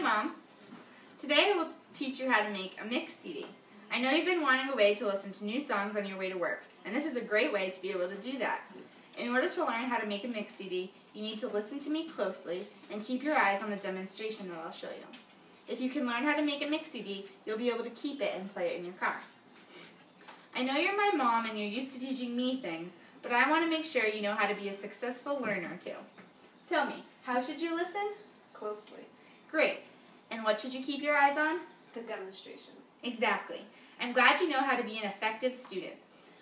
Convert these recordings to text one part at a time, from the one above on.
Mom. Today I will teach you how to make a mix CD. I know you've been wanting a way to listen to new songs on your way to work, and this is a great way to be able to do that. In order to learn how to make a mix CD, you need to listen to me closely and keep your eyes on the demonstration that I'll show you. If you can learn how to make a mix CD, you'll be able to keep it and play it in your car. I know you're my mom and you're used to teaching me things, but I want to make sure you know how to be a successful learner too. Tell me, how should you listen? Closely. Great. And what should you keep your eyes on? The demonstration. Exactly. I'm glad you know how to be an effective student.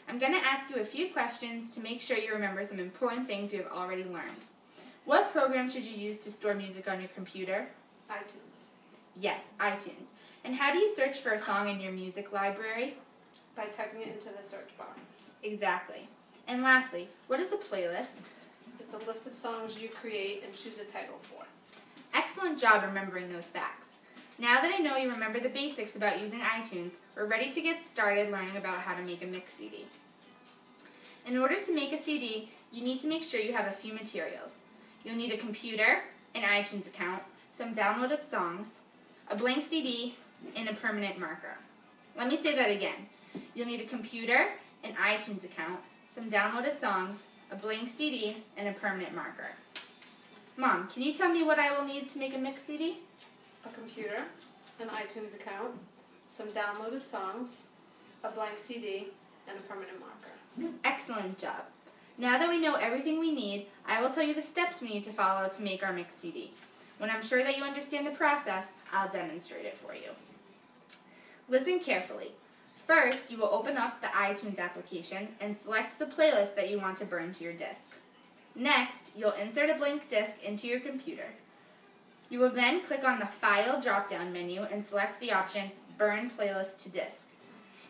I'm going to ask you a few questions to make sure you remember some important things you have already learned. What program should you use to store music on your computer? iTunes. Yes, iTunes. And how do you search for a song in your music library? By typing it into the search bar. Exactly. And lastly, what is a playlist? It's a list of songs you create and choose a title for. Excellent job remembering those facts. Now that I know you remember the basics about using iTunes, we're ready to get started learning about how to make a mix CD. In order to make a CD, you need to make sure you have a few materials. You'll need a computer, an iTunes account, some downloaded songs, a blank CD, and a permanent marker. Let me say that again. You'll need a computer, an iTunes account, some downloaded songs, a blank CD, and a permanent marker. Mom, can you tell me what I will need to make a mix CD? A computer, an iTunes account, some downloaded songs, a blank CD, and a permanent marker. Excellent job. Now that we know everything we need, I will tell you the steps we need to follow to make our mix CD. When I'm sure that you understand the process, I'll demonstrate it for you. Listen carefully. First, you will open up the iTunes application and select the playlist that you want to burn to your disk. Next, you'll insert a blank disk into your computer. You will then click on the File drop-down menu and select the option Burn Playlist to Disk.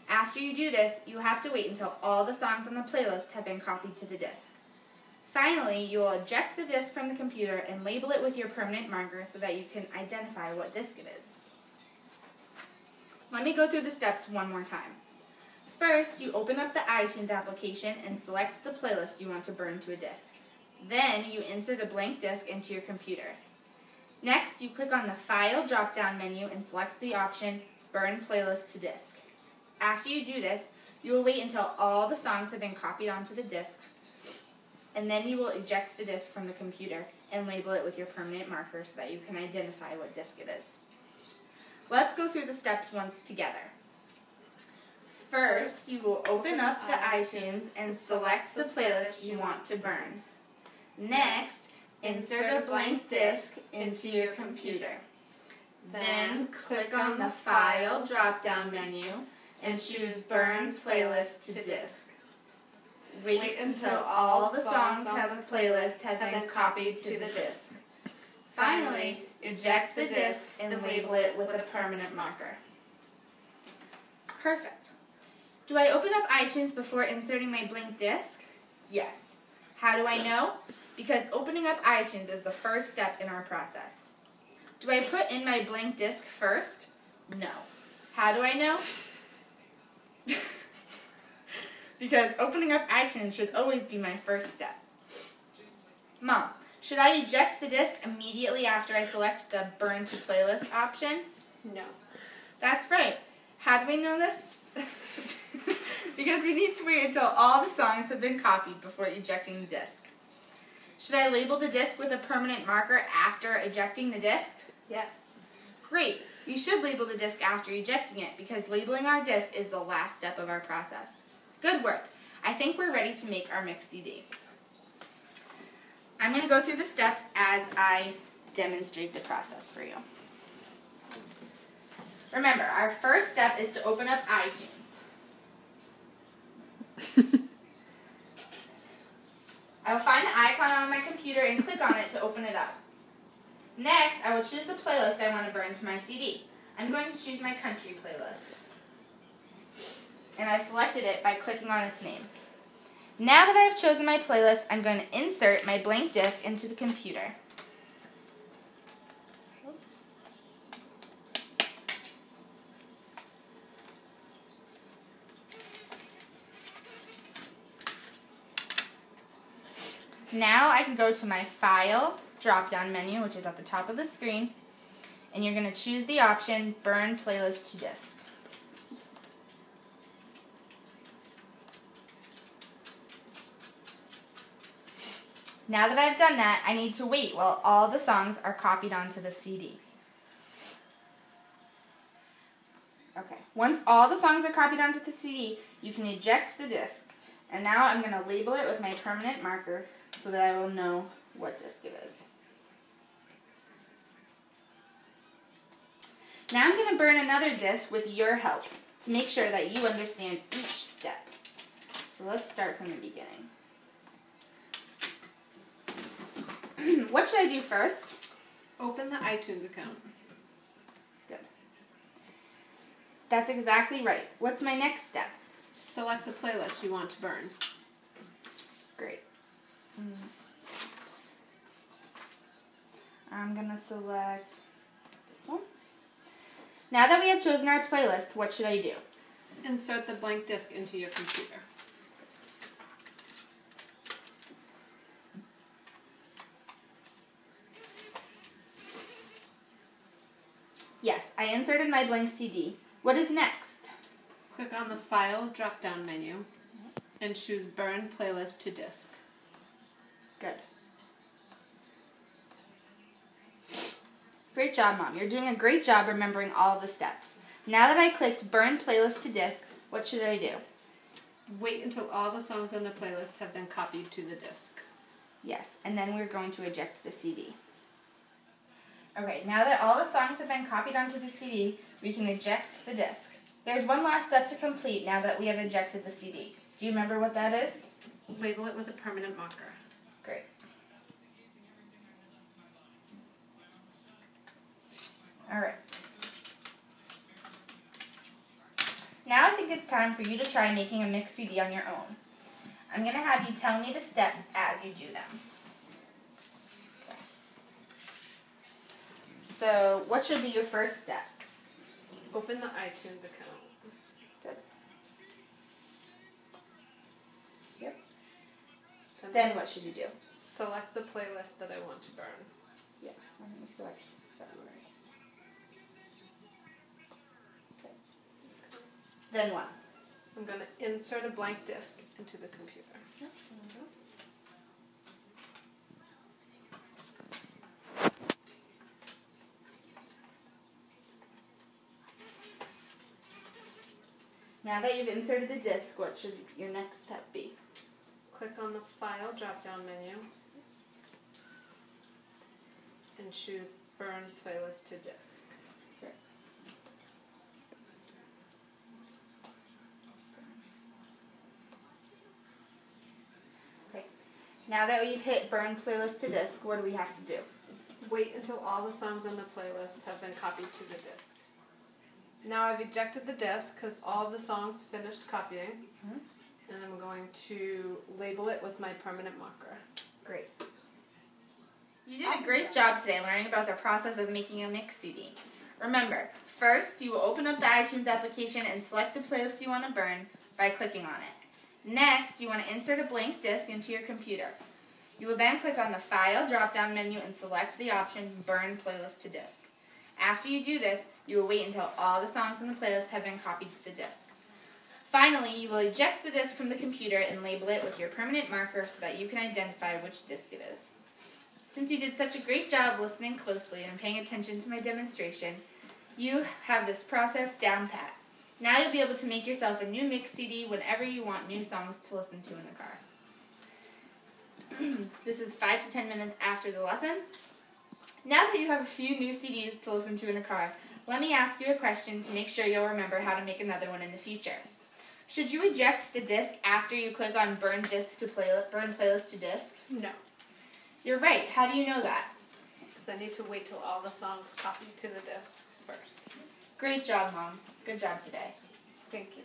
After you do this, you have to wait until all the songs on the playlist have been copied to the disk. Finally, you will eject the disk from the computer and label it with your permanent marker so that you can identify what disk it is. Let me go through the steps one more time. First, you open up the iTunes application and select the playlist you want to burn to a disk. Then, you insert a blank disk into your computer. Next, you click on the File drop-down menu and select the option Burn Playlist to Disk. After you do this, you will wait until all the songs have been copied onto the disk, and then you will eject the disk from the computer and label it with your permanent marker so that you can identify what disk it is. Let's go through the steps once together. First, you will open up the iTunes and select the playlist you want to burn. Next, insert a blank disk into your computer. Then, click on the File drop-down menu and choose Burn Playlist to Disk. Wait until all the songs on the playlist have been copied to the disk. Finally, eject the disk and label it with a permanent marker. Perfect. Do I open up iTunes before inserting my blank disk? Yes. How do I know? Because opening up iTunes is the first step in our process. Do I put in my blank disk first? No. How do I know? Because opening up iTunes should always be my first step. Mom, should I eject the disk immediately after I select the Burn to Playlist option? No. That's right. How do we know this? Because we need to wait until all the songs have been copied before ejecting the disk. Should I label the disk with a permanent marker after ejecting the disk? Yes. Great. You should label the disk after ejecting it because labeling our disk is the last step of our process. Good work. I think we're ready to make our mix CD. I'm going to go through the steps as I demonstrate the process for you. Remember, our first step is to open up iTunes. I will find the icon on my computer and click on it to open it up. Next, I will choose the playlist I want to burn to my CD. I'm going to choose my country playlist. And I've selected it by clicking on its name. Now that I have chosen my playlist, I'm going to insert my blank disk into the computer. Oops. Now I can go to my File drop-down menu, which is at the top of the screen, and you're going to choose the option Burn Playlist to Disk. Now that I've done that, I need to wait while all the songs are copied onto the CD. Okay, once all the songs are copied onto the CD, you can eject the disc. And now I'm going to label it with my permanent marker so that I will know what disc it is. Now I'm going to burn another disc with your help to make sure that you understand each step. So let's start from the beginning. What should I do first? Open the iTunes account. Good. That's exactly right. What's my next step? Select the playlist you want to burn. Great. I'm going to select this one. Now that we have chosen our playlist, what should I do? Insert the blank disc into your computer. Yes, I inserted my blank CD. What is next? Click on the File drop-down menu and choose Burn Playlist to Disk. Good. Great job, Mom. You're doing a great job remembering all the steps. Now that I clicked Burn Playlist to Disk, what should I do? Wait until all the songs on the playlist have been copied to the disk. Yes, and then we're going to eject the CD. Okay, now that all the songs have been copied onto the CD, we can eject the disc. There's one last step to complete now that we have ejected the CD. Do you remember what that is? Label it with a permanent marker. Great. Alright. Now I think it's time for you to try making a mix CD on your own. I'm going to have you tell me the steps as you do them. Okay. So, what should be your first step? Open the iTunes account. Good. Yep. Then what should you do? Select the playlist that I want to burn. Yeah, let me select February. Okay. Then what? I'm going to insert a blank disc into the computer. Yep. Now that you've inserted the disc, what should your next step be? Click on the File drop-down menu and choose Burn Playlist to Disk. Sure. Okay. Now that we've hit Burn Playlist to Disk, what do we have to do? Wait until all the songs on the playlist have been copied to the disk. Now I've ejected the disc because all of the songs finished copying, and I'm going to label it with my permanent marker. Great. You did a great job today learning about the process of making a mix CD. Remember, first you will open up the iTunes application and select the playlist you want to burn by clicking on it. Next, you want to insert a blank disc into your computer. You will then click on the File drop-down menu and select the option Burn Playlist to Disk. After you do this, you will wait until all the songs in the playlist have been copied to the disk. Finally, you will eject the disc from the computer and label it with your permanent marker so that you can identify which disc it is. Since you did such a great job listening closely and paying attention to my demonstration, you have this process down pat. Now you'll be able to make yourself a new mix CD whenever you want new songs to listen to in the car. This is 5 to 10 minutes after the lesson. Now that you have a few new CDs to listen to in the car, let me ask you a question to make sure you'll remember how to make another one in the future. Should you eject the disc after you click on Burn Playlist to Disk? No, You're right. How do you know that? because I need to wait till all the songs copied to the disk first. Great job, Mom. Good job today. Thank you.